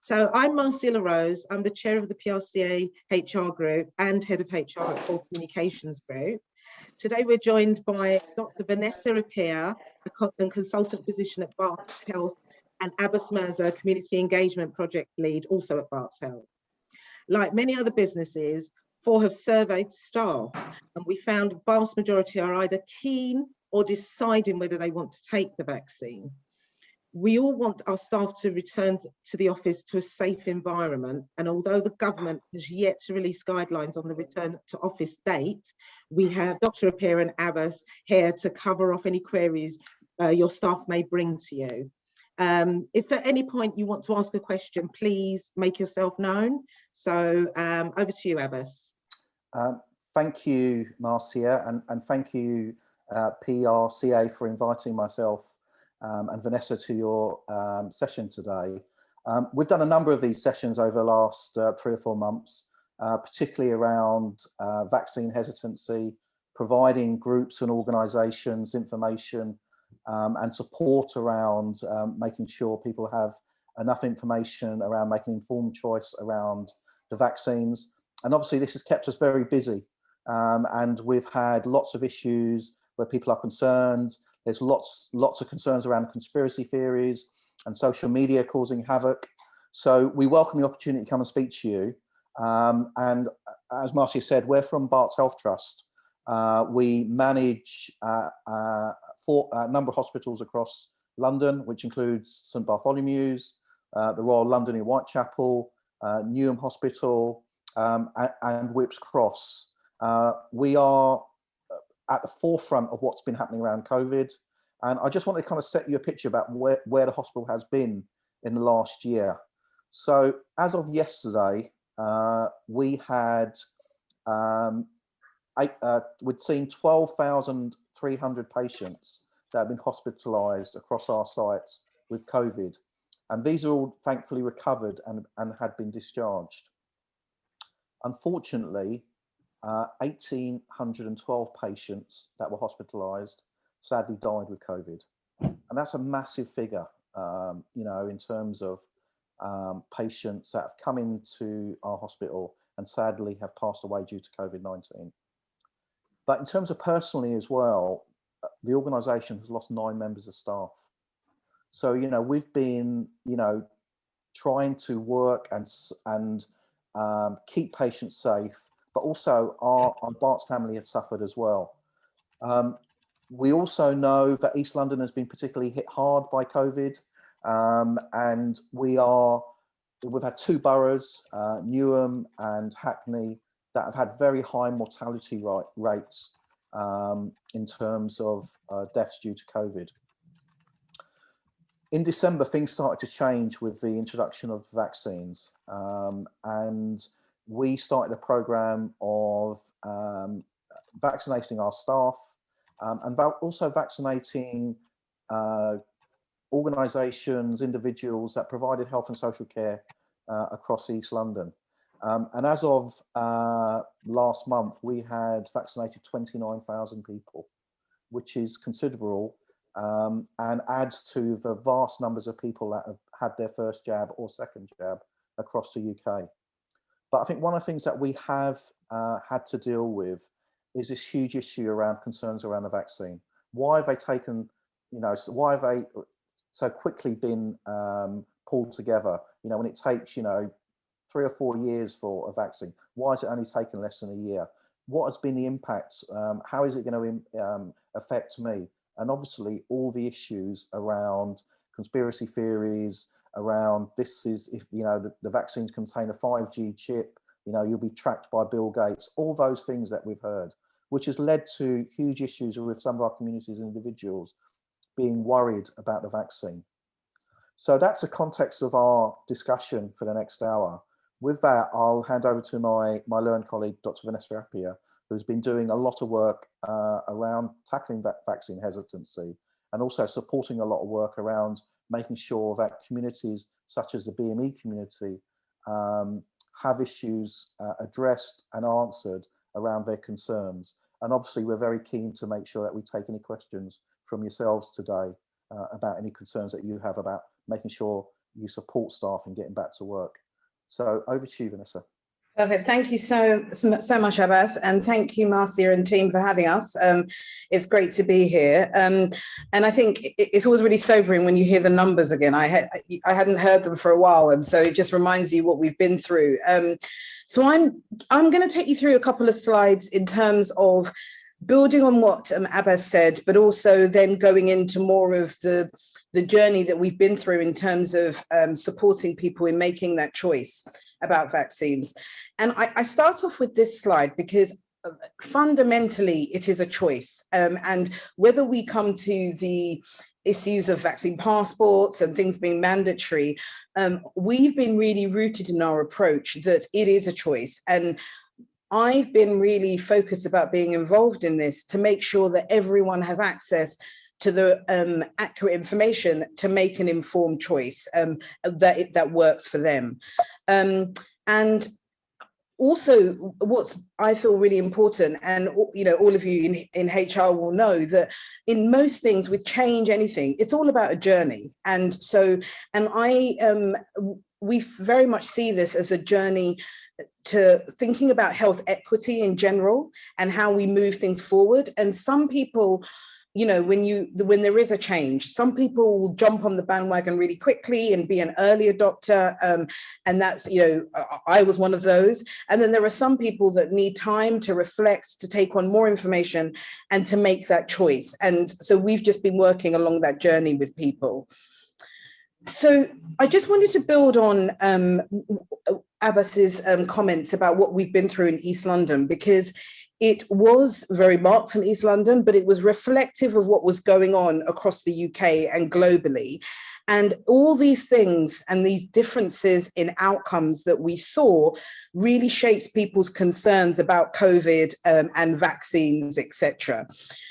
So I'm Marcia Rose. I'm the chair of the PRCA HR group and head of HR at Core Communications Group. Today we're joined by Dr. Vanessa Apea, a consultant physician at Barts Health, and Abbas Mirza, community engagement project lead, also at Barts Health. Like many other businesses, FOR have surveyed staff, and we found the vast majority are either keen or deciding whether they want to take the vaccine. We all want our staff to return to the office to a safe environment, and although the government has yet to release guidelines on the return to office date, we have Dr. Apea and Abbas here to cover off any queries your staff may bring to you. If at any point you want to ask a question, please make yourself known. So over to you, Abbas. Thank you, Marcia, and thank you, PRCA, for inviting myself and Vanessa to your session today. We've done a number of these sessions over the last 3 or 4 months, particularly around vaccine hesitancy, providing groups and organisations information and support around making sure people have enough information around making informed choice around the vaccines. And obviously this has kept us very busy, and we've had lots of issues where people are concerned. There's lots of concerns around conspiracy theories and social media causing havoc. So we welcome the opportunity to come and speak to you. And as Marcia said, we're from Barts Health Trust. We manage a number of hospitals across London, which includes St Bartholomew's, the Royal London in Whitechapel, Newham Hospital, and Whipps Cross. We are at the forefront of what's been happening around COVID. And I just want to kind of set you a picture about where the hospital has been in the last year. So as of yesterday, we had, we'd seen 12,300 patients that have been hospitalised across our sites with COVID. And these are all thankfully recovered and had been discharged. Unfortunately, 1,812 patients that were hospitalised sadly died with COVID. And that's a massive figure, you know, in terms of patients that have come into our hospital and sadly have passed away due to COVID-19. But in terms of personally as well, the organisation has lost 9 members of staff. So, you know, we've been, you know, trying to work and keep patients safe, but also our Barts family have suffered as well. We also know that East London has been particularly hit hard by COVID, and we've had 2 boroughs, Newham and Hackney, that have had very high mortality rates in terms of deaths due to COVID. In December, things started to change with the introduction of vaccines, and we started a programme of vaccinating our staff and also vaccinating organisations, individuals that provided health and social care across East London. And as of last month, we had vaccinated 29,000 people, which is considerable, and adds to the vast numbers of people that have had their first jab or second jab across the UK. But I think one of the things that we have had to deal with is this huge issue around concerns around the vaccine. Why have they taken, you know, why have they so quickly been pulled together? You know, when it takes, you know, 3 or 4 years for a vaccine, why has it only taken less than a year? What has been the impact? How is it going to affect me? And obviously all the issues around conspiracy theories, around this is, if you know, the vaccines contain a 5G chip, you know, you'll be tracked by Bill Gates, all those things that we've heard, which has led to huge issues with some of our communities and individuals being worried about the vaccine. So that's the context of our discussion for the next hour. With that, I'll hand over to my learned colleague, Dr. Vanessa Apea, who's been doing a lot of work around tackling vaccine hesitancy and also supporting a lot of work around making sure that communities such as the BME community have issues addressed and answered around their concerns. And obviously we're very keen to make sure that we take any questions from yourselves today about any concerns that you have about making sure you support staff in getting back to work. So over to you, Vanessa. Perfect. Thank you so much, Abbas, and thank you, Marcia and team, for having us. It's great to be here, and I think it's always really sobering when you hear the numbers again. I hadn't heard them for a while, and so it just reminds you what we've been through. So I'm going to take you through a couple of slides in terms of building on what Abbas said, but also then going into more of the journey that we've been through in terms of supporting people in making that choice about vaccines. And I start off with this slide because fundamentally it is a choice. And whether we come to the issues of vaccine passports and things being mandatory, we've been really rooted in our approach that it is a choice. And I've been really focused about being involved in this to make sure that everyone has access to the accurate information to make an informed choice that works for them. And also what's I feel really important, and all of you in HR will know that in most things with change, anything, it's all about a journey. And so, we very much see this as a journey to thinking about health equity in general and how we move things forward. And some people, when there is a change, some people will jump on the bandwagon really quickly and be an early adopter. And that's, I was one of those. And then there are some people that need time to reflect, to take on more information and to make that choice. And so we've just been working along that journey with people. So I just wanted to build on Abbas's comments about what we've been through in East London, because it was very marked in East London, but it was reflective of what was going on across the UK and globally. And all these things and these differences in outcomes that we saw really shaped people's concerns about COVID and vaccines, etc.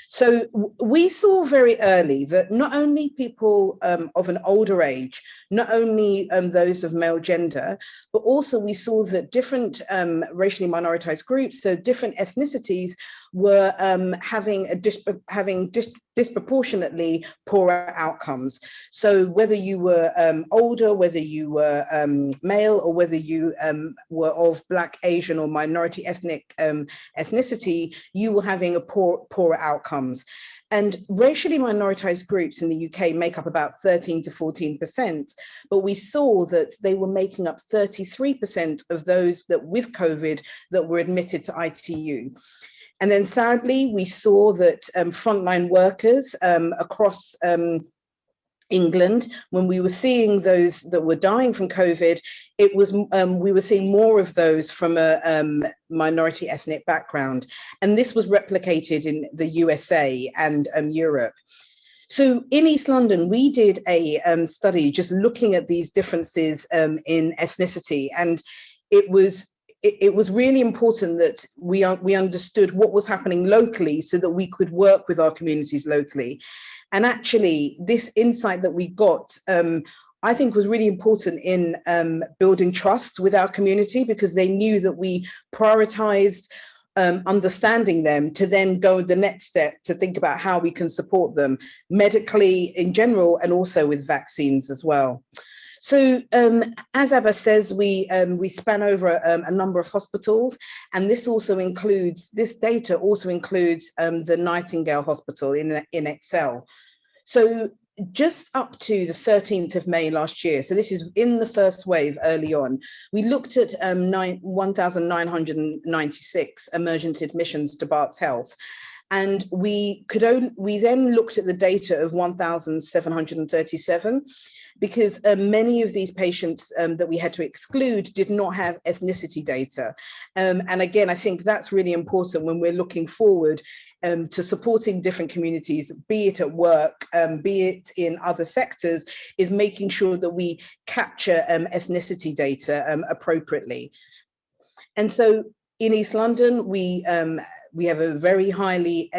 So we saw very early that not only people of an older age, not only those of male gender, but also we saw that different racially minoritized groups, so different ethnicities, were having disproportionately poorer outcomes. So whether you were older, whether you were male, or whether you were of Black, Asian, or minority ethnicity, you were having a poorer outcomes. And racially minoritized groups in the UK make up about 13 to 14%, but we saw that they were making up 33% of those that with COVID that were admitted to ITU. And then sadly, we saw that frontline workers across England, when we were seeing those that were dying from COVID, it was we were seeing more of those from a minority ethnic background. And this was replicated in the USA and Europe. So in East London, we did a study just looking at these differences in ethnicity, and it was really important that we understood what was happening locally so that we could work with our communities locally. And actually, this insight that we got, I think was really important in building trust with our community, because they knew that we prioritized understanding them to then go the next step to think about how we can support them medically in general and also with vaccines as well. So as Abbas says, we span over a number of hospitals, and this data also includes the Nightingale Hospital in Excel. So just up to the 13th of May last year, so this is in the first wave early on, we looked at 1,996 emergent admissions to Barts Health. And we then looked at the data of 1,737, because many of these patients that we had to exclude did not have ethnicity data. And again, I think that's really important when we're looking forward to supporting different communities, be it at work, be it in other sectors, is making sure that we capture ethnicity data appropriately. And so in East London, we have a very highly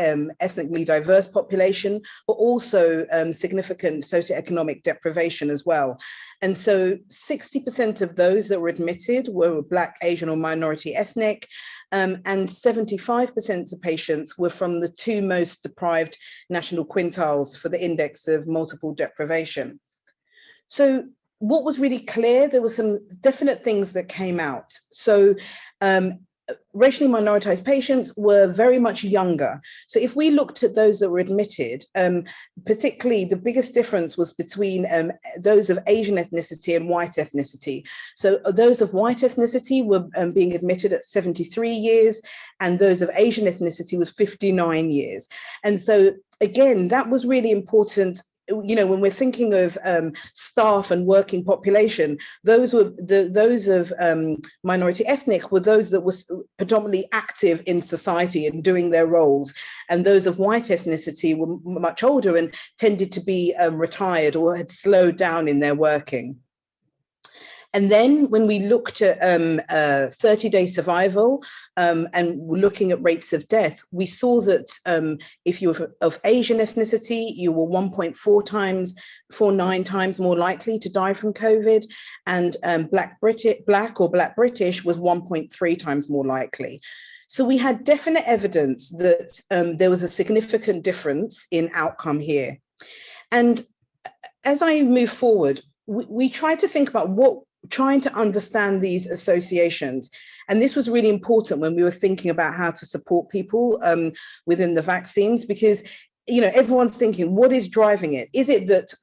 ethnically diverse population, but also significant socioeconomic deprivation as well. And so 60% of those that were admitted were Black, Asian, or minority ethnic, and 75% of patients were from the two most deprived national quintiles for the index of multiple deprivation. So what was really clear, there were some definite things that came out. So racially minoritized patients were very much younger. So if we looked at those that were admitted, particularly the biggest difference was between those of Asian ethnicity and white ethnicity. So those of white ethnicity were being admitted at 73 years, and those of Asian ethnicity was 59 years. And so again, that was really important. You know, when we're thinking of staff and working population, those were those of minority ethnic were those that were predominantly active in society and doing their roles, and those of white ethnicity were much older and tended to be retired or had slowed down in their working. And then when we looked at 30-day survival and looking at rates of death, we saw that if you were of Asian ethnicity, you were 1.49 times more likely to die from COVID, and Black or Black British was 1.3 times more likely. So we had definite evidence that there was a significant difference in outcome here. And as I move forward, we tried to think about trying to understand these associations. And this was really important when we were thinking about how to support people within the vaccines, because, you know, everyone's thinking, what is driving it? Is it that,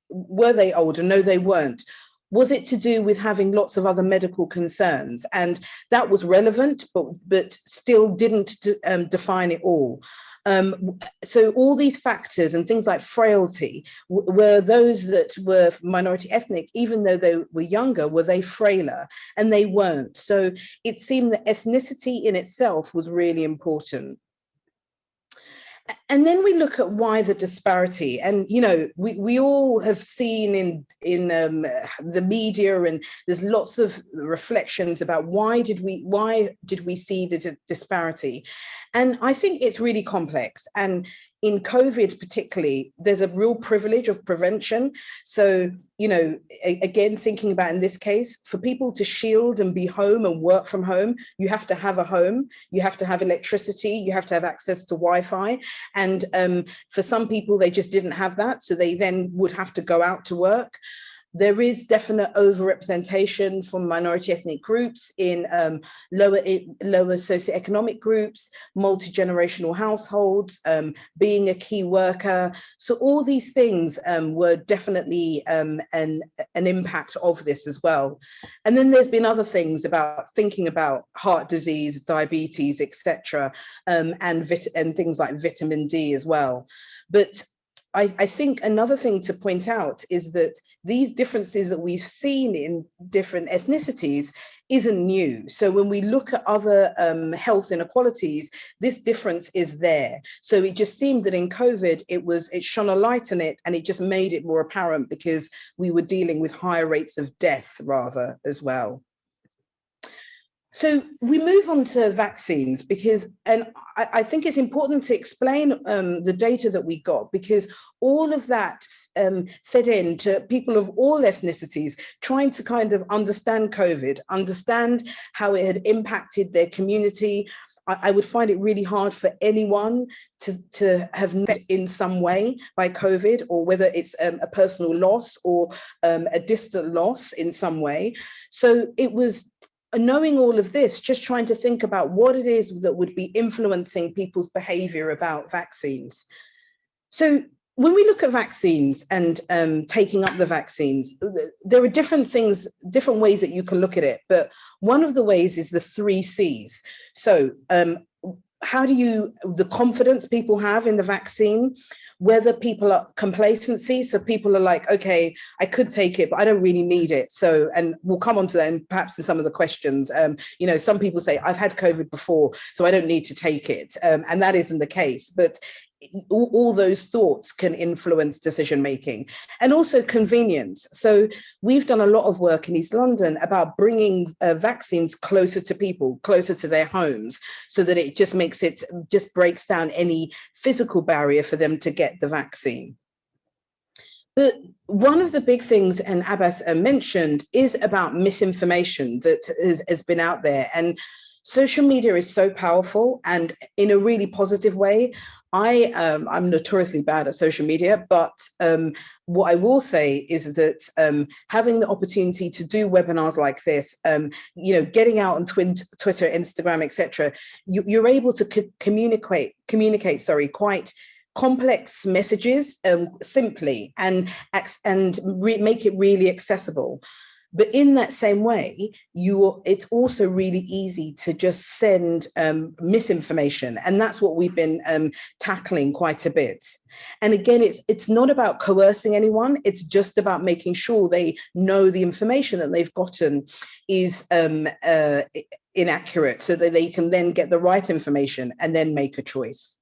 were they older? No, they weren't. Was it to do with having lots of other medical concerns? And that was relevant, but still didn't define it all. So all these factors and things like frailty were those that were minority ethnic, even though they were younger, were they frailer? And they weren't. So it seemed that ethnicity in itself was really important. And then we look at why the disparity, and you know, we all have seen in the media, and there's lots of reflections about why did we see the disparity, and I think it's really complex. And in COVID particularly, there's a real privilege of prevention. So, you know, again, thinking about in this case, for people to shield and be home and work from home, you have to have a home, you have to have electricity, you have to have access to Wi-Fi. And for some people, they just didn't have that. So they then would have to go out to work. There is definite overrepresentation from minority ethnic groups in lower socioeconomic groups, multi-generational households, being a key worker. So all these things were definitely an impact of this as well. And then there's been other things about thinking about heart disease, diabetes, etc., and things like vitamin D as well. But I think another thing to point out is that these differences that we've seen in different ethnicities isn't new. So when we look at other health inequalities, this difference is there. So it just seemed that in COVID, it shone a light on it, and it just made it more apparent because we were dealing with higher rates of death rather as well. So we move on to vaccines and I think it's important to explain the data that we got, because all of that fed into people of all ethnicities trying to kind of understand COVID, understand how it had impacted their community. I would find it really hard for anyone to have met in some way by COVID, or whether it's a personal loss or a distant loss in some way. So it was knowing all of this, just trying to think about what it is that would be influencing people's behavior about vaccines. So when we look at vaccines and taking up the vaccines, there are different things, different ways that you can look at it. But one of the ways is the 3 C's. So how do the confidence people have in the vaccine, whether people are complacency. So people are like, okay, I could take it, but I don't really need it. So, and we'll come on to that and perhaps in some of the questions, you know, some people say I've had COVID before, so I don't need to take it. And that isn't the case, but all those thoughts can influence decision making, and also convenience. So we've done a lot of work in East London about bringing vaccines closer to people, closer to their homes, so that it just breaks down any physical barrier for them to get the vaccine. But one of the big things, and Abbas mentioned, is about misinformation that has been out there. And Social media is so powerful, and in a really positive way. I'm notoriously bad at social media, but what I will say is that having the opportunity to do webinars like this, getting out on Twitter, Instagram, etc., you're able to communicate, quite complex messages simply and make it really accessible. But in that same way, it's also really easy to just send misinformation, and that's what we've been tackling quite a bit. And again, it's not about coercing anyone; it's just about making sure they know the information that they've gotten is inaccurate, so that they can then get the right information and then make a choice.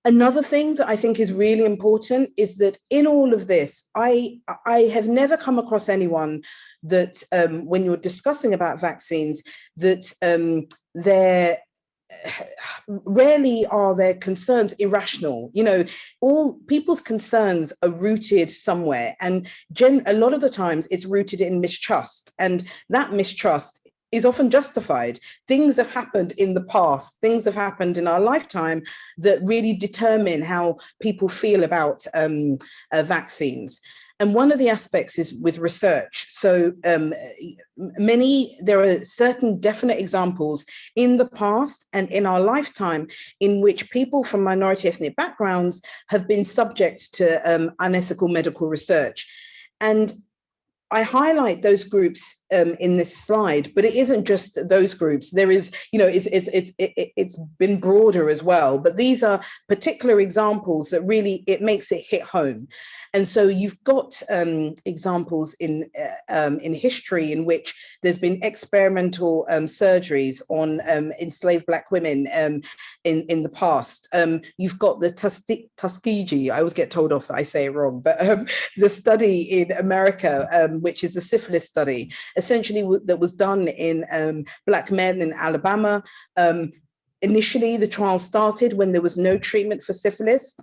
Another thing that I think is really important is that in all of this, I have never come across anyone that when you're discussing about vaccines, that rarely are their concerns irrational. All people's concerns are rooted somewhere, and a lot of the times it's rooted in mistrust, and that mistrust is often justified. Things have happened in the past, things have happened in our lifetime that really determine how people feel about vaccines. And one of the aspects is with research. So there are certain definite examples in the past and in our lifetime in which people from minority ethnic backgrounds have been subject to unethical medical research. And I highlight those groups in this slide, but it isn't just those groups. There is, it's been broader as well. But these are particular examples that really it makes it hit home. And so you've got examples in history in which there's been experimental surgeries on enslaved Black women in the past. You've got the Tuskegee. I always get told off that I say it wrong, but the study in America, which is the syphilis study, essentially that was done in Black men in Alabama. Initially, the trial started when there was no treatment for syphilis.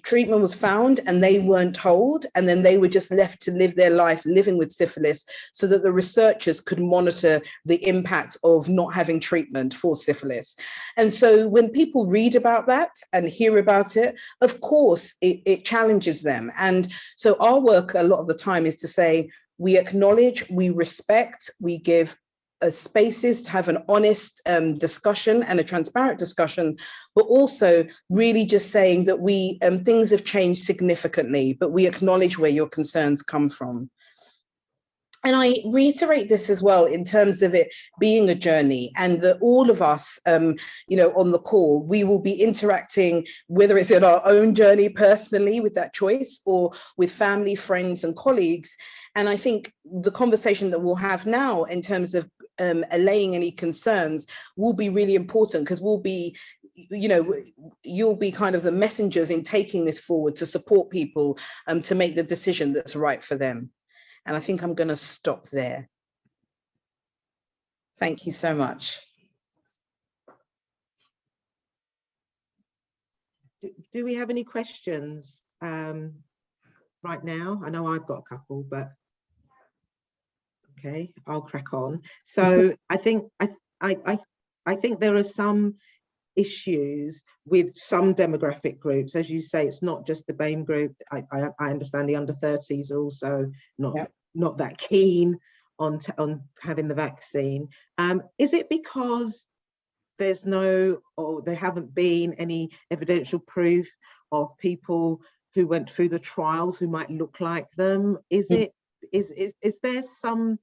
Treatment was found and they weren't told, and then they were just left to live their life living with syphilis so that the researchers could monitor the impact of not having treatment for syphilis. And so when people read about that and hear about it, of course, it challenges them. And so our work a lot of the time is to say, we acknowledge, we respect, we give spaces to have an honest discussion and a transparent discussion, but also really just saying that things have changed significantly, but we acknowledge where your concerns come from. And I reiterate this as well in terms of it being a journey, and that all of us, on the call, we will be interacting, whether it's in our own journey personally with that choice or with family, friends and colleagues. And I think the conversation that we'll have now in terms of allaying any concerns will be really important, because we'll be, you'll be kind of the messengers in taking this forward to support people to make the decision that's right for them. And I think I'm going to stop there. Thank you so much. Do we have any questions right now? I know I've got a couple, but okay, I'll crack on. So I think there are some issues with some demographic groups. As you say, it's not just the BAME group. I understand the under 30s are also not that keen on having the vaccine. Is it because there's there haven't been any evidential proof of people who went through the trials who might look like them? Is there some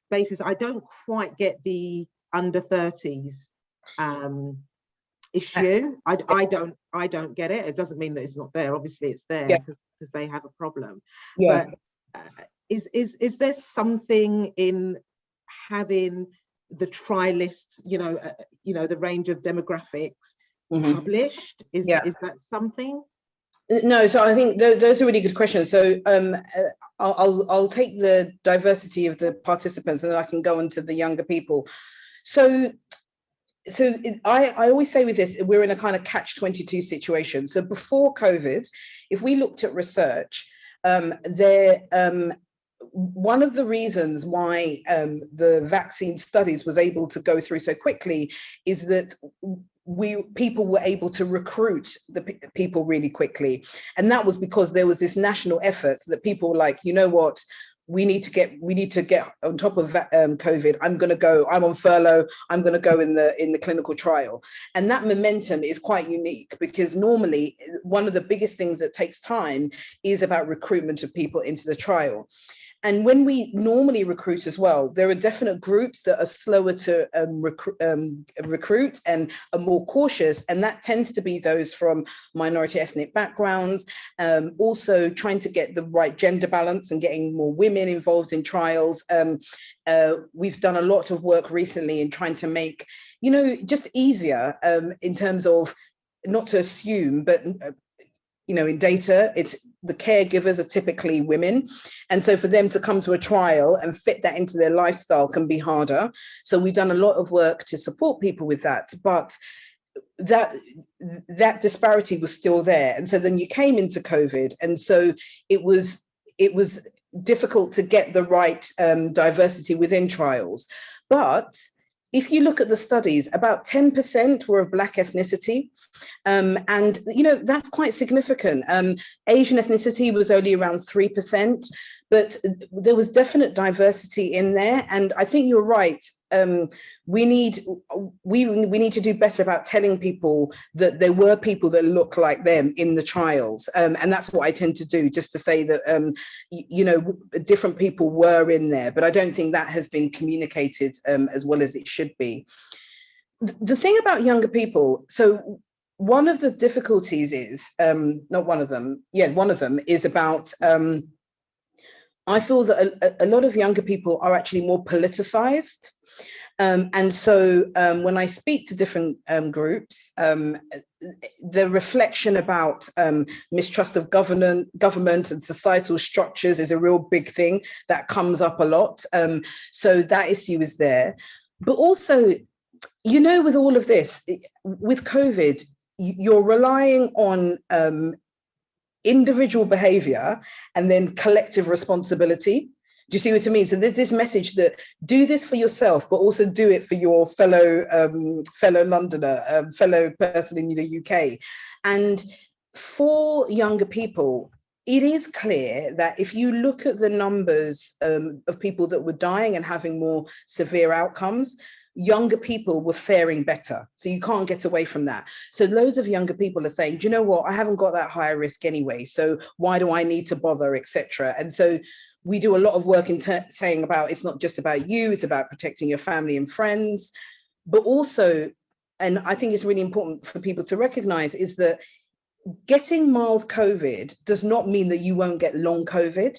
basis? I don't quite get the under 30s issue. I don't get it. It doesn't mean that it's not there. Obviously it's there because they have a problem. But is there something in having the tri lists, the range of demographics published? Is that something? No, so I think those are really good questions. So I'll take the diversity of the participants and then I can go on to the younger people. So I always say with this, we're in a kind of catch-22 situation. So before COVID, if we looked at research, one of the reasons why the vaccine studies was able to go through so quickly is that people were able to recruit the people really quickly. And that was because there was this national effort that people were like, you know what, we need to get on top of COVID. I'm on furlough, I'm going to go in the clinical trial. And that momentum is quite unique, because normally one of the biggest things that takes time is about recruitment of people into the trial. And when we normally recruit as well, there are definite groups that are slower to recruit and are more cautious. And that tends to be those from minority ethnic backgrounds, also trying to get the right gender balance and getting more women involved in trials. We've done a lot of work recently in trying to make, just easier in terms of not to assume, but in data, it's the caregivers are typically women. And so for them to come to a trial and fit that into their lifestyle can be harder. So we've done a lot of work to support people with that, but that disparity was still there. And so then you came into COVID. And so it was difficult to get the right diversity within trials. But if you look at the studies, about 10% were of Black ethnicity. And, that's quite significant. Asian ethnicity was only around 3%, but there was definite diversity in there. And I think you're right. We need to do better about telling people that there were people that look like them in the trials. And that's what I tend to do, just to say that, different people were in there, but I don't think that has been communicated as well as it should be. The thing about younger people, so one of the difficulties is, one of them is about, I feel that a lot of younger people are actually more politicized. And so when I speak to different groups, the reflection about mistrust of government and societal structures is a real big thing that comes up a lot. So that issue is there. But also, with all of this, with COVID, you're relying on individual behavior and then collective responsibility. Do you see what I mean? So there's this message that do this for yourself, but also do it for your fellow Londoner, fellow person in the UK. And for younger people, it is clear that if you look at the numbers of people that were dying and having more severe outcomes, younger people were faring better. So you can't get away from that. So loads of younger people are saying, do you know what? I haven't got that higher risk anyway. So why do I need to bother, etc. And so we do a lot of work in saying about, it's not just about you, it's about protecting your family and friends, but also, and I think it's really important for people to recognize, is that getting mild COVID does not mean that you won't get long COVID.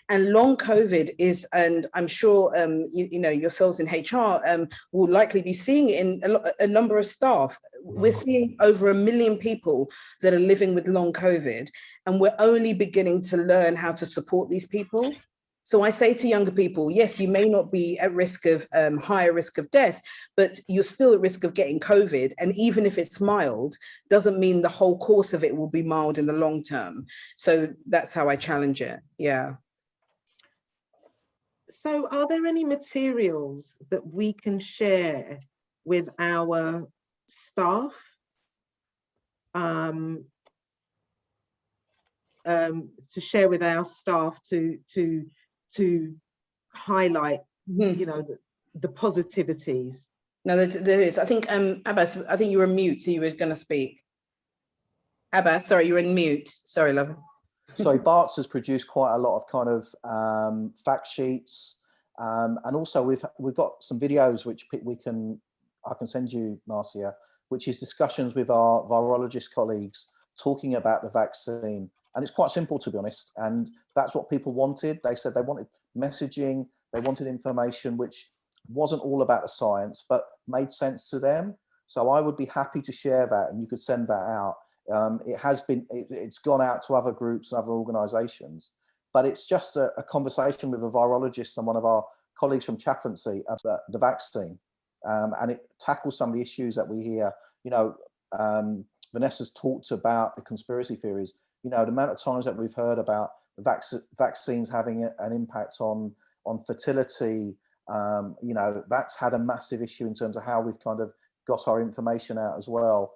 And long COVID is, and I'm sure yourselves in HR will likely be seeing it in a number of staff. We're seeing over 1 million people that are living with long COVID, and we're only beginning to learn how to support these people. So I say to younger people, yes, you may not be at risk of higher risk of death, but you're still at risk of getting COVID. And even if it's mild, doesn't mean the whole course of it will be mild in the long term. So that's how I challenge it. Yeah. So are there any materials that we can share with our staff to share with our staff to highlight, the positivities? No, there is. I think, Abbas, I think you were mute, so you were going to speak. Abbas, sorry, you're in mute. Sorry, love. So Barts has produced quite a lot of kind of fact sheets, and also we've got some videos which I can send you, Marcia, which is discussions with our virologist colleagues talking about the vaccine. And it's quite simple, to be honest. And that's what people wanted. They said they wanted messaging, they wanted information which wasn't all about the science, but made sense to them. So I would be happy to share that, and you could send that out. It's gone out to other groups and other organisations, but it's just a conversation with a virologist and one of our colleagues from chaplaincy about the vaccine, and it tackles some of the issues that we hear. Vanessa's talked about the conspiracy theories. The amount of times that we've heard about vaccines having an impact on fertility. You know, that's had a massive issue in terms of how we've kind of got our information out as well.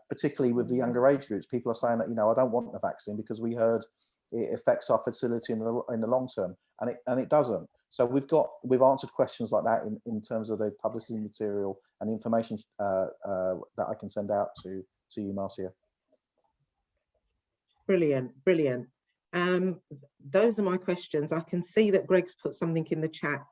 Particularly with the younger age groups, people are saying that, you know, I don't want the vaccine because we heard it affects our fertility in the long term, and it doesn't. So we've answered questions like that in terms of the publicity material and information that I can send out to you, Marcia. Brilliant, brilliant. Those are my questions. I can see that Greg's put something in the chat.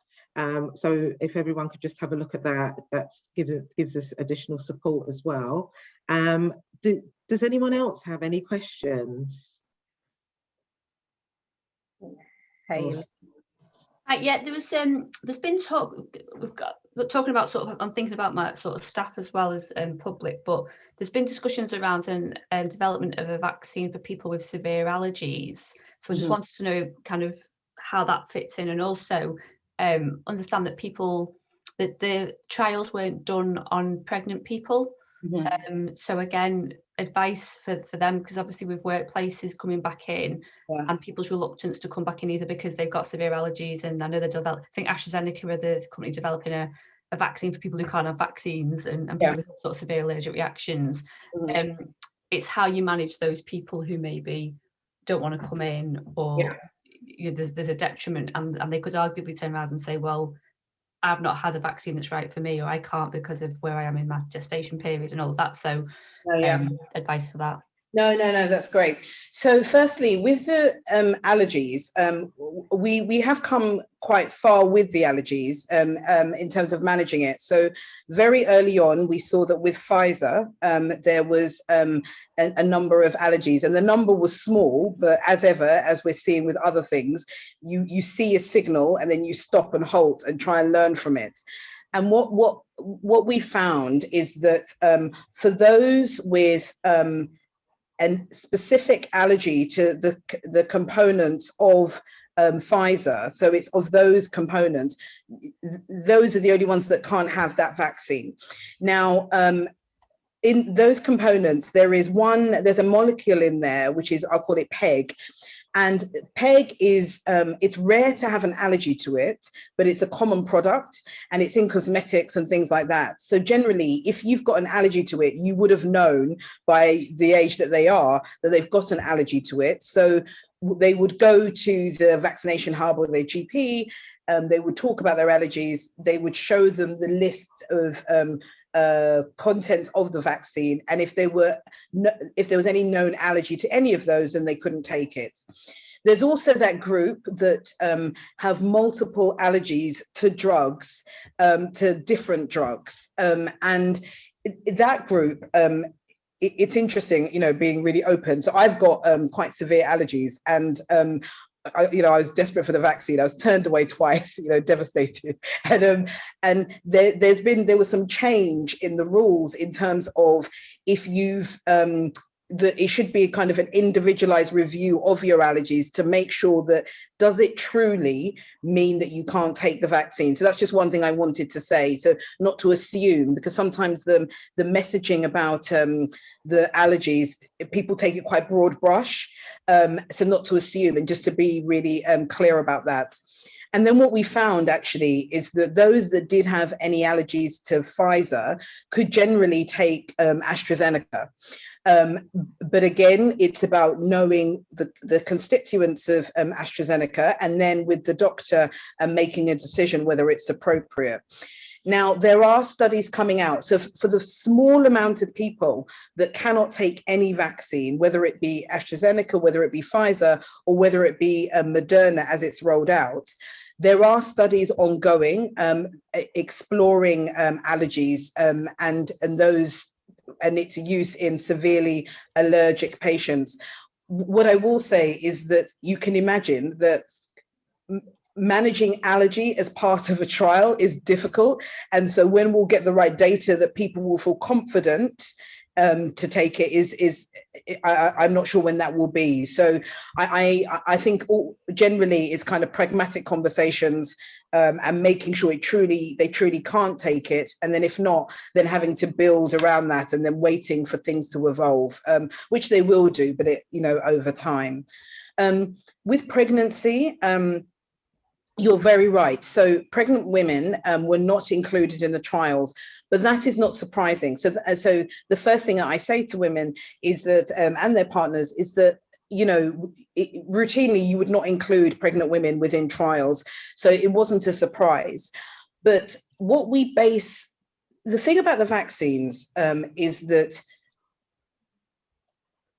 So if everyone could just have a look at that, that gives us additional support as well. Does anyone else have any questions? Hey. Yeah, there's been talk. We've got talking about sort of. I'm thinking about my sort of staff as well as public, but there's been discussions around development of a vaccine for people with severe allergies. So I just wanted to know kind of how that fits in, and also understand that the trials weren't done on pregnant people. So again, advice for them, because obviously with workplaces coming back in and people's reluctance to come back in either because they've got severe allergies, and I know I think AstraZeneca are the company developing a vaccine for people who can't have vaccines and people with sort of severe allergic reactions. It's how you manage those people who maybe don't want to come in, or you know, there's a detriment, and they could arguably turn around and say, well, I've not had a vaccine that's right for me, or I can't because of where I am in my gestation period and all of that. So advice for that. No, that's great. So firstly, with the allergies, we have come quite far with the allergies in terms of managing it. So very early on, we saw that with Pfizer, there was a number of allergies, and the number was small, but as ever, as we're seeing with other things, you see a signal and then you stop and halt and try and learn from it. And what we found is that for those with and specific allergy to the components of Pfizer, so it's of those components, those are the only ones that can't have that vaccine. Now, in those components, there's a molecule in there, which is, I'll call it PEG. And PEG is, it's rare to have an allergy to it, but it's a common product, and it's in cosmetics and things like that. So generally, if you've got an allergy to it, you would have known by the age that they are that they've got an allergy to it. So they would go to the vaccination hub or their GP, they would talk about their allergies, they would show them the list of contents of the vaccine, and if there was any known allergy to any of those, then they couldn't take it. There's also that group that have multiple allergies to drugs, to different drugs, and that group, it's interesting, you know, being really open. So I've got quite severe allergies, and I was desperate for the vaccine. I was turned away twice, you know, devastated. And there was some change in the rules in terms of if you've that it should be kind of an individualized review of your allergies to make sure that, does it truly mean that you can't take the vaccine? So that's just one thing I wanted to say. So not to assume, because sometimes the messaging about the allergies, people take it quite broad brush. So not to assume, and just to be really clear about that. And then what we found actually is that those that did have any allergies to Pfizer could generally take AstraZeneca. But again, it's about knowing the constituents of AstraZeneca, and then with the doctor making a decision whether it's appropriate. Now, there are studies coming out. So for the small amount of people that cannot take any vaccine, whether it be AstraZeneca, whether it be Pfizer, or whether it be Moderna as it's rolled out, there are studies ongoing exploring allergies and its use in severely allergic patients. What I will say is that you can imagine that managing allergy as part of a trial is difficult. And so when we'll get the right data that people will feel confident to take it I'm not sure when that will be. So I think generally it's kind of pragmatic conversations and making sure they truly can't take it. And then if not, then having to build around that and then waiting for things to evolve, which they will do, but over time. With pregnancy, you're very right. So pregnant women were not included in the trials, but that is not surprising. So the first thing that I say to women is that, and their partners, is that, you know, routinely you would not include pregnant women within trials. So it wasn't a surprise. But what we base, the thing about the vaccines is that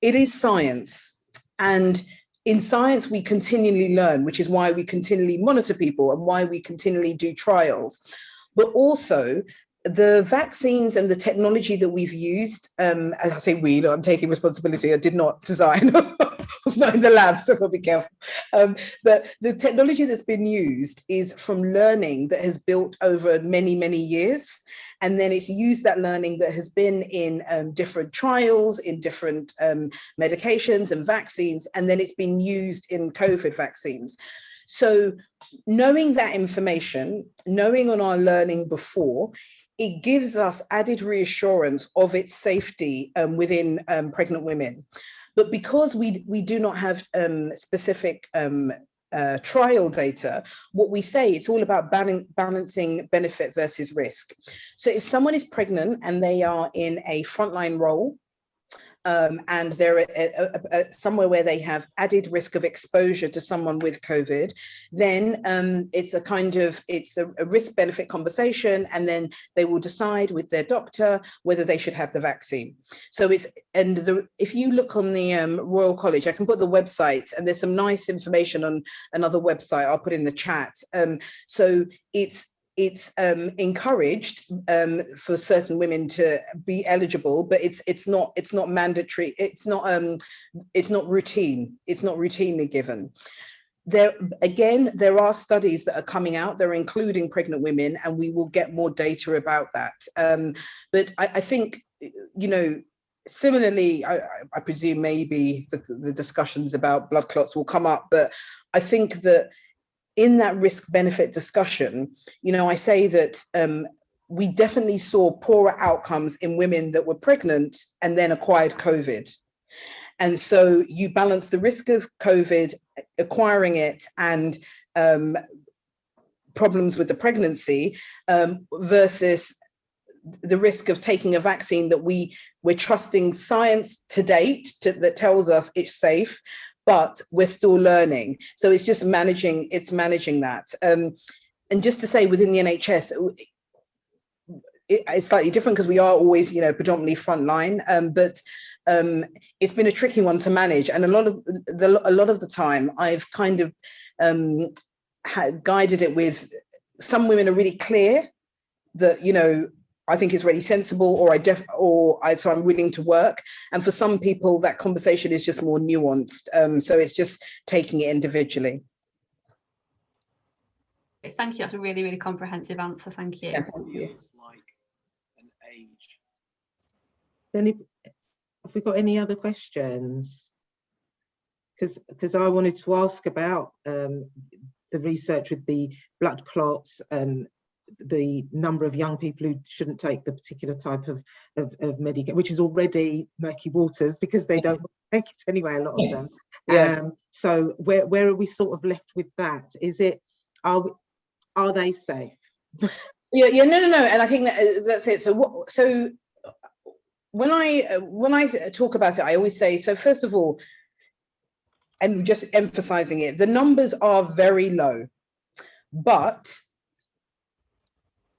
it is science. And in science, we continually learn, which is why we continually monitor people and why we continually do trials. But also, the vaccines and the technology that we've used, as I say we, I'm taking responsibility, I did not design, I was not in the lab, so I'll be careful. But the technology that's been used is from learning that has built over many, many years. And then it's used that learning that has been in different trials, in different medications and vaccines, and then it's been used in COVID vaccines. So knowing that information, knowing on our learning before, it gives us added reassurance of its safety within pregnant women. But because we do not have specific trial data, what we say, it's all about balancing benefit versus risk. So if someone is pregnant and they are in a frontline role, and they're somewhere where they have added risk of exposure to someone with COVID, then it's a risk-benefit conversation, and then they will decide with their doctor whether they should have the vaccine. So if you look on the Royal College, I can put the website, and there's some nice information on another website I'll put in the chat. So it's encouraged for certain women to be eligible, but it's not mandatory. It's not routine. It's not routinely given. There are studies that are coming out. They're including pregnant women, and we will get more data about that. But I think, you know, similarly, I presume maybe the discussions about blood clots will come up, but I think that in that risk-benefit discussion, you know, I say that we definitely saw poorer outcomes in women that were pregnant and then acquired COVID. And so you balance the risk of COVID, acquiring it, and problems with the pregnancy versus the risk of taking a vaccine that we're trusting science to date that tells us it's safe, but we're still learning. So it's just managing that. And just to say, within the NHS, it's slightly different because we are always, you know, predominantly frontline, but it's been a tricky one to manage. And a lot of the time I've kind of guided it with, some women are really clear that, you know, I think it's really sensible, so I'm willing to work. And for some people, that conversation is just more nuanced. So it's just taking it individually. Thank you. That's a really, really comprehensive answer. Thank you. Yeah, thank you. Like an age. Then have we got any other questions? Because I wanted to ask about the research with the blood clots and the number of young people who shouldn't take the particular type of medication, which is already murky waters because they don't take it anyway, a lot of them. Yeah. So where are we sort of left with that? Is it, are they safe? Yeah, no. And I think that's it. So when I talk about it, I always say, so first of all, and just emphasizing it, the numbers are very low, but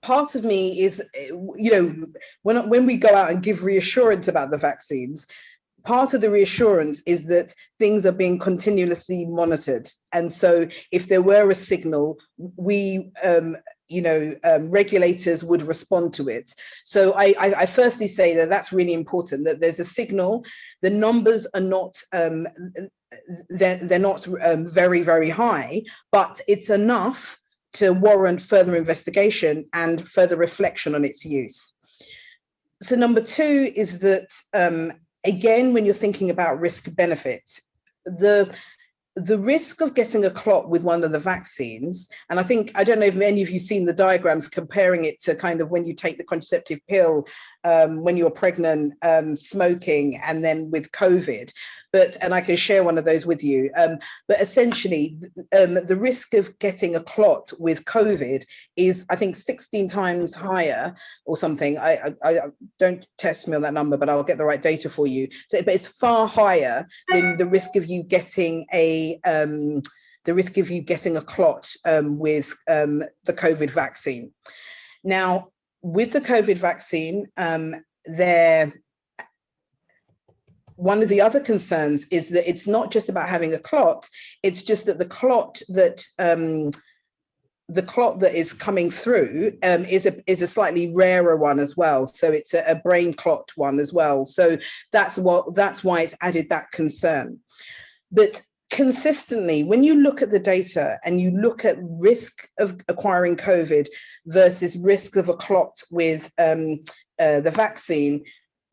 part of me is, you know, when we go out and give reassurance about the vaccines, part of the reassurance is that things are being continuously monitored. And so if there were a signal, we, regulators would respond to it. So I firstly say that that's really important, that there's a signal. The numbers are not, they're not very, very high, but it's enough to warrant further investigation and further reflection on its use. So number two is that, again, when you're thinking about risk benefit, the risk of getting a clot with one of the vaccines, and I don't know if any of you seen the diagrams comparing it to kind of when you take the contraceptive pill, when you're pregnant, smoking, and then with COVID. And I can share one of those with you. But essentially, the risk of getting a clot with COVID is, I think, 16 times higher or something. I don't test me on that number, but I'll get the right data for you. So, but it's far higher than the risk of you getting a clot with the COVID vaccine. Now, with the COVID vaccine, one of the other concerns is that it's not just about having a clot, it's just that the clot that is coming through is a slightly rarer one as well. So it's a brain clot one as well. So that's why it's added that concern. But consistently, when you look at the data and you look at risk of acquiring COVID versus risk of a clot with the vaccine,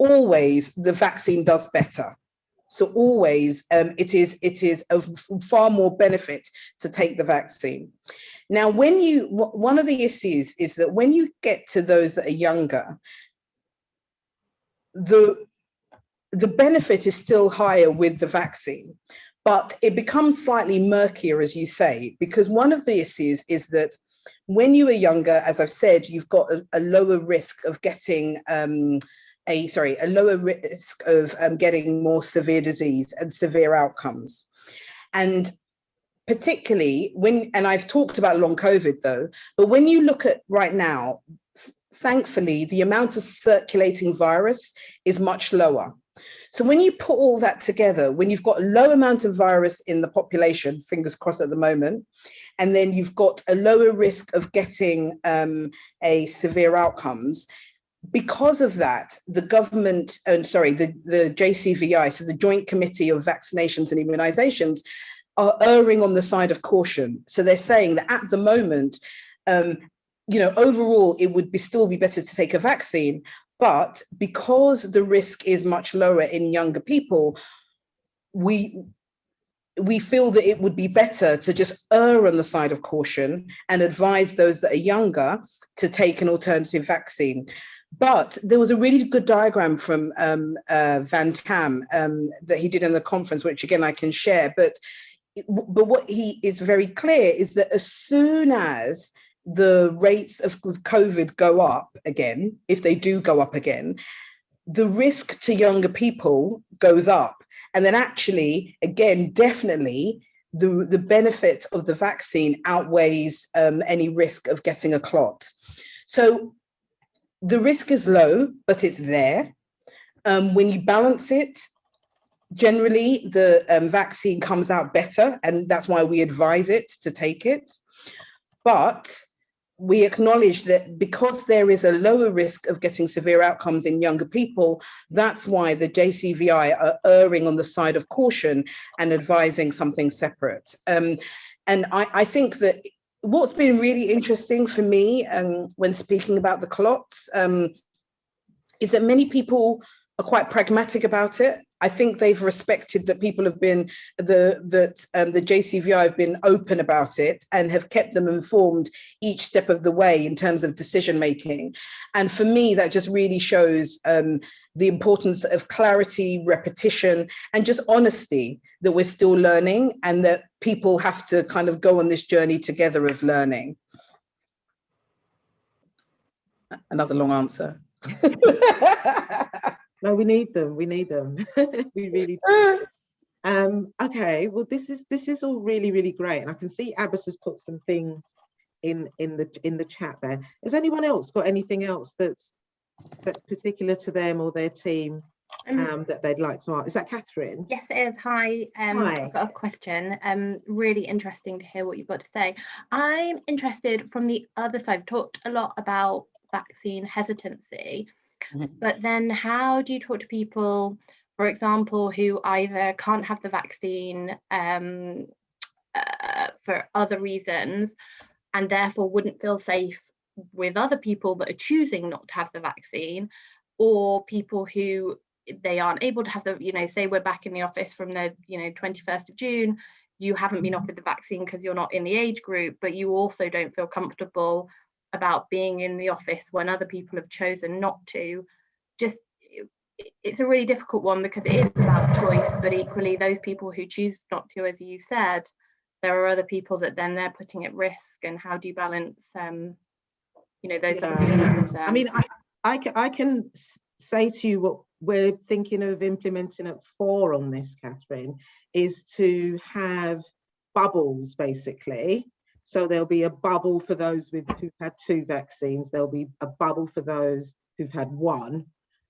always the vaccine does better. So always it is of far more benefit to take the vaccine. Now, one of the issues is that when you get to those that are younger, the benefit is still higher with the vaccine, but it becomes slightly murkier, as you say, because one of the issues is that when you are younger, as I've said, you've got a lower risk of getting a lower risk of getting more severe disease and severe outcomes. And particularly and I've talked about long COVID though, but when you look at right now, thankfully, the amount of circulating virus is much lower. So when you put all that together, when you've got a low amount of virus in the population, fingers crossed at the moment, and then you've got a lower risk of getting a severe outcomes, because of that, the government, the JCVI, so the Joint Committee of Vaccinations and Immunizations, are erring on the side of caution. So they're saying that at the moment, overall, it would still be better to take a vaccine, but because the risk is much lower in younger people, we feel that it would be better to just err on the side of caution and advise those that are younger to take an alternative vaccine. But there was a really good diagram from Van Tam that he did in the conference, which again I can share. But what he is very clear is that as soon as the rates of COVID go up again, if they do go up again, the risk to younger people goes up. And then actually, again, definitely the benefit of the vaccine outweighs any risk of getting a clot. So the risk is low, but it's there. When you balance it, generally the vaccine comes out better, and that's why we advise it to take it. But we acknowledge that because there is a lower risk of getting severe outcomes in younger people, that's why the JCVI are erring on the side of caution and advising something separate. And I think that what's been really interesting for me when speaking about the clots is that many people are quite pragmatic about it. I think they've respected that people have been, the JCVI have been open about it and have kept them informed each step of the way in terms of decision making. And for me, that just really shows the importance of clarity, repetition, and just honesty, that we're still learning and that people have to kind of go on this journey together of learning. Another long answer. No, we need them. We need them. We really do. Okay, well, this is all really, really great, and I can see Abbas has put some things in the chat there. Has anyone else got anything else that's particular to them or their team that they'd like to ask? Is that Catherine? Yes, it is. Hi. Hi. I've got a question. Really interesting to hear what you've got to say. I'm interested from the other side. I've talked a lot about vaccine hetacency. But then how do you talk to people, for example, who either can't have the vaccine for other reasons and therefore wouldn't feel safe with other people that are choosing not to have the vaccine, or people who they aren't able to have the, say we're back in the office from the 21st of June, you haven't been offered the vaccine because you're not in the age group, but you also don't feel comfortable about being in the office when other people have chosen not to. Just, it's a really difficult one because it is about choice, but equally those people who choose not to, as you said, there are other people that then they're putting at risk. And how do you balance those other people's concerns? I mean, I can say to you what we're thinking of implementing at 4 on this, Catherine, is to have bubbles, basically. So there'll be a bubble for those who've had 2 vaccines, there'll be a bubble for those who've had 1,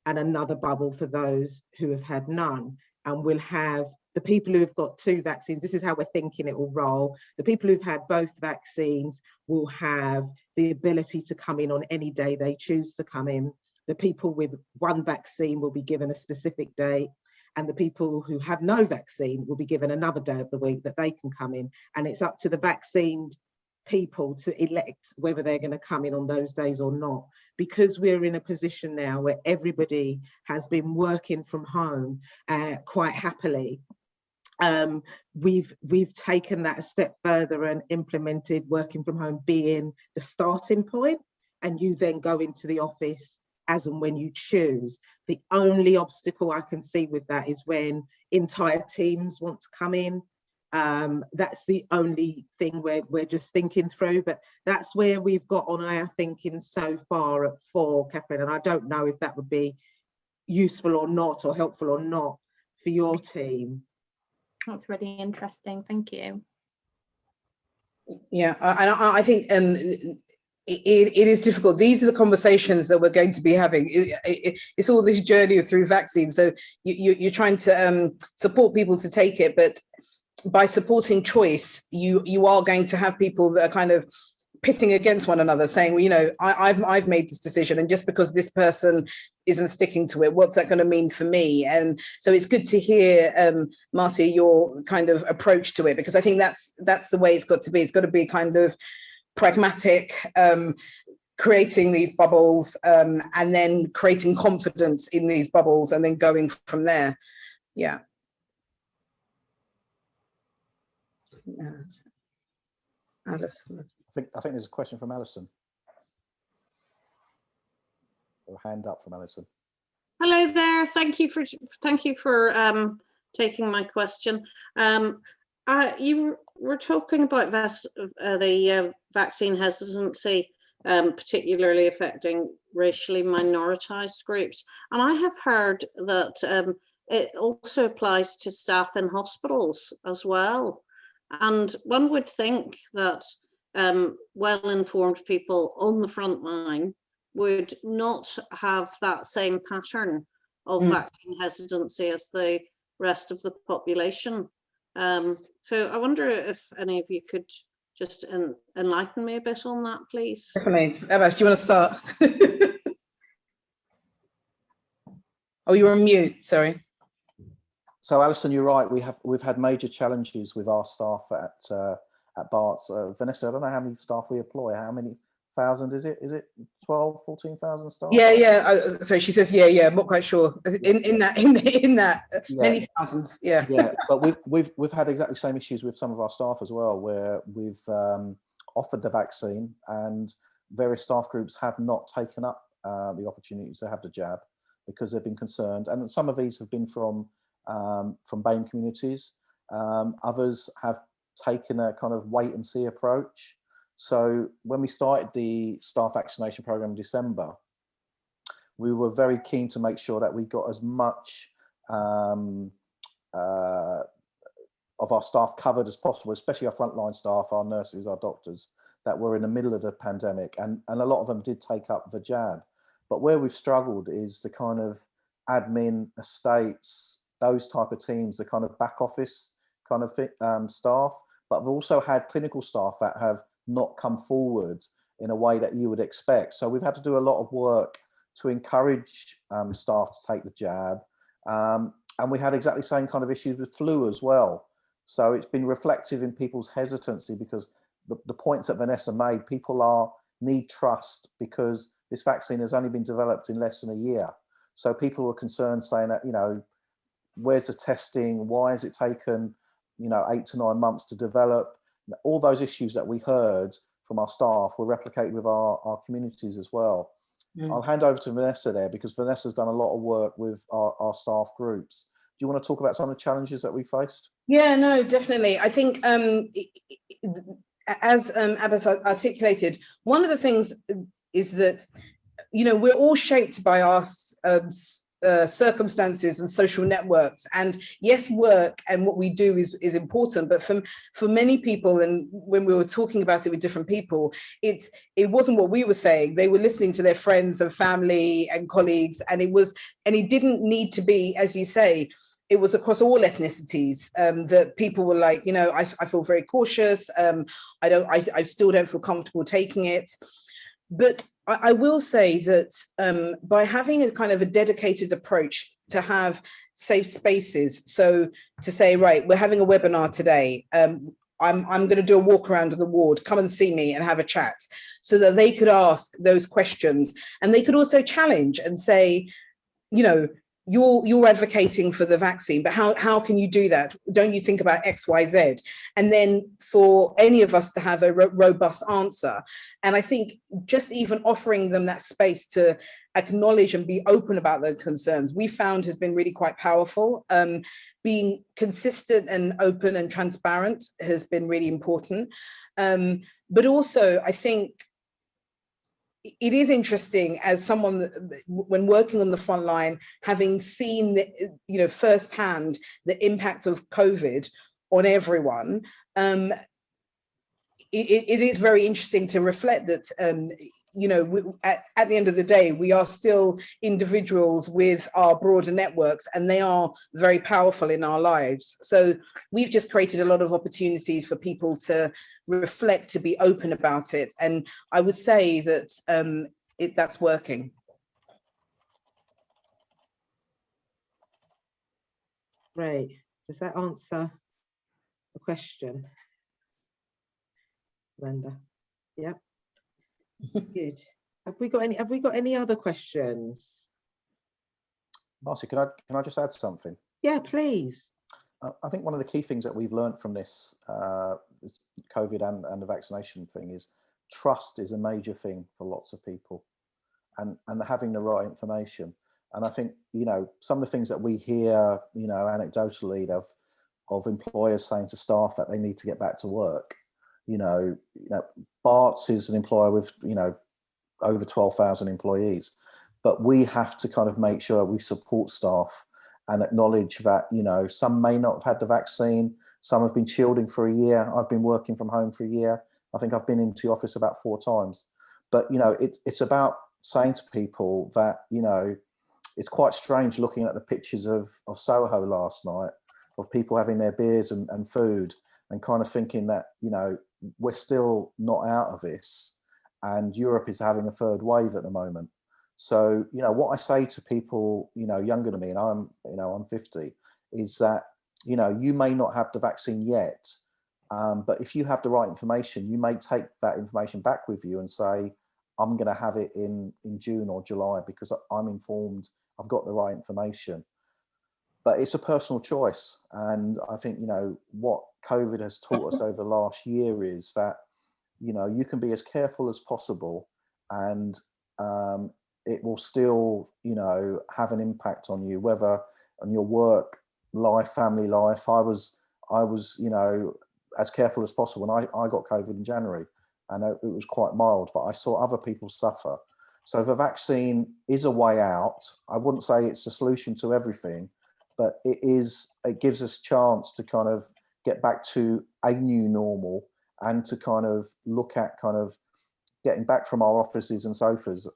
and another bubble for those who have had none. And we'll have the people who have got 2 vaccines, this is how we're thinking it will roll. The people who've had both vaccines will have the ability to come in on any day they choose to come in. The people with 1 vaccine will be given a specific date, and the people who have no vaccine will be given another day of the week that they can come in. And it's up to the vaccinated people to elect whether they're going to come in on those days or not, because we're in a position now where everybody has been working from home quite happily. We've taken that a step further and implemented working from home being the starting point, and you then go into the office as and when you choose. The only obstacle I can see with that is when entire teams want to come in. That's the only thing we're just thinking through, but that's where we've got on our thinking so far at 4, Catherine, and I don't know if that would be useful or not, or helpful or not for your team. That's really interesting, thank you. Yeah, and I think it is difficult. These are the conversations that we're going to be having. It's all this journey through vaccines. So you're trying to support people to take it, but by supporting choice, you are going to have people that are kind of pitting against one another, saying, well, you know, I've made this decision, and just because this person isn't sticking to it, what's that going to mean for me? And so it's good to hear, Marcia, your kind of approach to it, because I think that's the way it's got to be. It's got to be kind of pragmatic, creating these bubbles, and then creating confidence in these bubbles, and then going from there. Yeah. Alice. I think there's a question from Alison. Or a hand up from Alison. Hello there. Thank you for taking my question. You were talking about the vaccine hesitancy, particularly affecting racially minoritized groups, and I have heard that it also applies to staff in hospitals as well. And one would think that well-informed people on the front line would not have that same pattern of vaccine hesitancy as the rest of the population. So I wonder if any of you could just enlighten me a bit on that, please. Definitely. Abbas, do you want to start? Oh, you're on mute, sorry. So Alison, you're right. We've had major challenges with our staff at Barts. Vanessa, I don't know how many staff we employ. How many thousand is it? Is it 12, 14,000 staff? Yeah. Sorry, she says yeah. I'm not quite sure. In that many thousands. Yeah. Yeah, but we've had exactly the same issues with some of our staff as well, where we've offered the vaccine and various staff groups have not taken up the opportunity to have the jab because they've been concerned. And some of these have been from BAME communities. Others have taken a kind of wait and see approach. So when we started the staff vaccination program in December, we were very keen to make sure that we got as much of our staff covered as possible, especially our frontline staff, our nurses, our doctors, that were in the middle of the pandemic. And a lot of them did take up the jab. But where we've struggled is the kind of admin, estates, those type of teams, the kind of back office kind of staff. But we've also had clinical staff that have not come forward in a way that you would expect. So we've had to do a lot of work to encourage staff to take the jab. And we had exactly the same kind of issues with flu as well. So it's been reflective in people's hesitancy, because the points that Vanessa made, people need trust, because this vaccine has only been developed in less than a year. So people were concerned, saying that, you know, where's the testing? Why is it taken you know, 8 to 9 months to develop. All those issues that we heard from our staff were replicated with our communities as well. I'll hand over to Vanessa there, because Vanessa's done a lot of work with our staff groups. Do you want to talk about some of the challenges that we faced? Yeah, no, definitely. I think as Abbas articulated, one of the things is that, you know, we're all shaped by our circumstances and social networks, and yes, work and what we do is important, but for many people, and when we were talking about it with different people, it wasn't what we were saying. They were listening to their friends and family and colleagues, and it didn't need to be, as you say, it was across all ethnicities, that people were like, you know, I feel very cautious. I still don't feel comfortable taking it. But I will say that by having a kind of a dedicated approach to have safe spaces, so to say, right, we're having a webinar today, I'm going to do a walk around of the ward, come and see me and have a chat, so that they could ask those questions, and they could also challenge and say, you know, you're advocating for the vaccine, but how can you do that? Don't you think about X, Y, Z? And then for any of us to have a robust answer. And I think just even offering them that space to acknowledge and be open about their concerns, we found has been really quite powerful. Being consistent and open and transparent has been really important. But also, I think it is interesting, as someone that, when working on the front line, having seen you know, firsthand the impact of COVID on everyone, it is very interesting to reflect that, you know, at the end of the day, we are still individuals with our broader networks, and they are very powerful in our lives. So we've just created a lot of opportunities for people to reflect, to be open about it. And I would say that that's working. Great. Does that answer the question, Amanda? Yeah. Good. Have we got any other questions? Marcy, can I just add something? Yeah, please. I think one of the key things that we've learned from this COVID and the vaccination thing is trust is a major thing for lots of people, and having the right information. And I think, you know, some of the things that we hear, you know, anecdotally of employers saying to staff that they need to get back to work. You know, Barts is an employer with, you know, over 12,000 employees, but we have to kind of make sure we support staff and acknowledge that, you know, some may not have had the vaccine, some have been shielding for a year. I've been working from home for a year. I think I've been into the office about 4 times. But, you know, it's about saying to people that, you know, it's quite strange looking at the pictures of Soho last night, of people having their beers and food, and kind of thinking that, you know, we're still not out of this, and Europe is having a 3rd wave at the moment. So, you know, what I say to people, you know, younger than me, and I'm 50, is that, you know, you may not have the vaccine yet, but if you have the right information, you may take that information back with you and say, I'm going to have it in June or July because I'm informed, I've got the right information. But it's a personal choice. And I think, you know, what COVID has taught us over the last year is that, you know, you can be as careful as possible, and it will still, you know, have an impact on you, whether on your work life, family life. I was, you know, as careful as possible. And I got COVID in January, and it was quite mild, but I saw other people suffer. So the vaccine is a way out. I wouldn't say it's a solution to everything, but it gives us a chance to kind of get back to a new normal, and to kind of look at kind of getting back from our offices and sofas,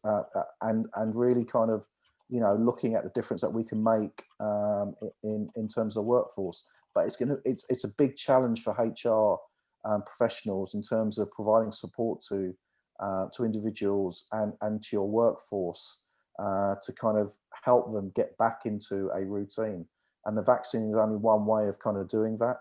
and really kind of, you know, looking at the difference that we can make in terms of workforce. But it's a big challenge for HR professionals in terms of providing support to individuals and to your workforce to kind of help them get back into a routine. And the vaccine is only one way of kind of doing that.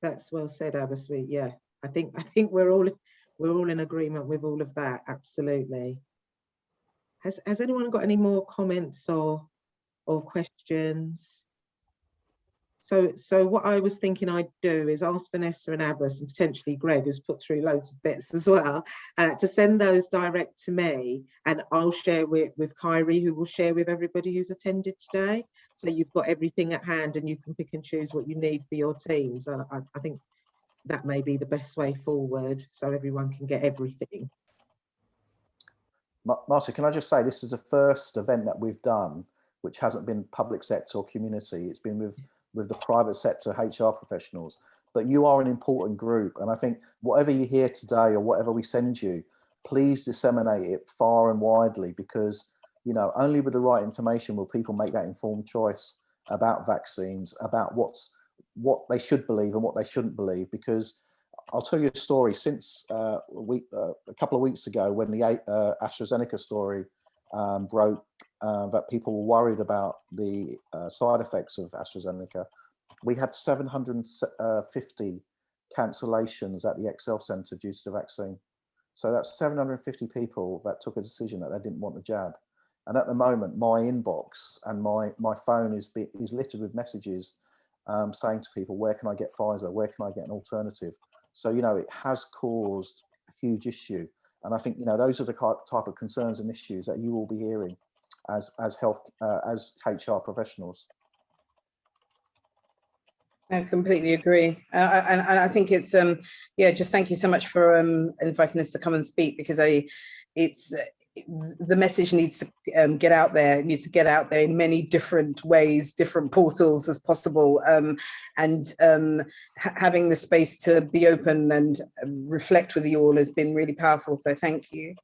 That's well said, Abbas. Yeah, I think we're all in agreement with all of that. Absolutely. Has anyone got any more comments or or questions? So what I was thinking I'd do is ask Vanessa and Abbas, and potentially Greg, who's put through loads of bits as well, to send those direct to me, and I'll share with Kyrie, who will share with everybody who's attended today. So you've got everything at hand and you can pick and choose what you need for your teams. And I think that may be the best way forward, so everyone can get everything. Marcia, can I just say, this is the first event that we've done which hasn't been public sector or community. It's been with the private sector HR professionals, but you are an important group. And I think whatever you hear today or whatever we send you, please disseminate it far and widely, because, you know, only with the right information will people make that informed choice about vaccines, about what they should believe and what they shouldn't believe. Because I'll tell you a story. Since a couple of weeks ago, when the AstraZeneca story broke, that people were worried about the side effects of AstraZeneca, we had 750 cancellations at the Excel Centre due to the vaccine. So that's 750 people that took a decision that they didn't want the jab. And at the moment, my inbox and my phone is littered with messages saying to people, where can I get Pfizer? Where can I get an alternative? So, you know, it has caused a huge issue. And I think, you know, those are the type of concerns and issues that you will be hearing as HR professionals. I completely agree. And I think it's, yeah, just thank you so much for inviting us to come and speak, because the message needs to get out there. It needs to get out there in many different ways, different portals as possible. And having the space to be open and reflect with you all has been really powerful. So thank you.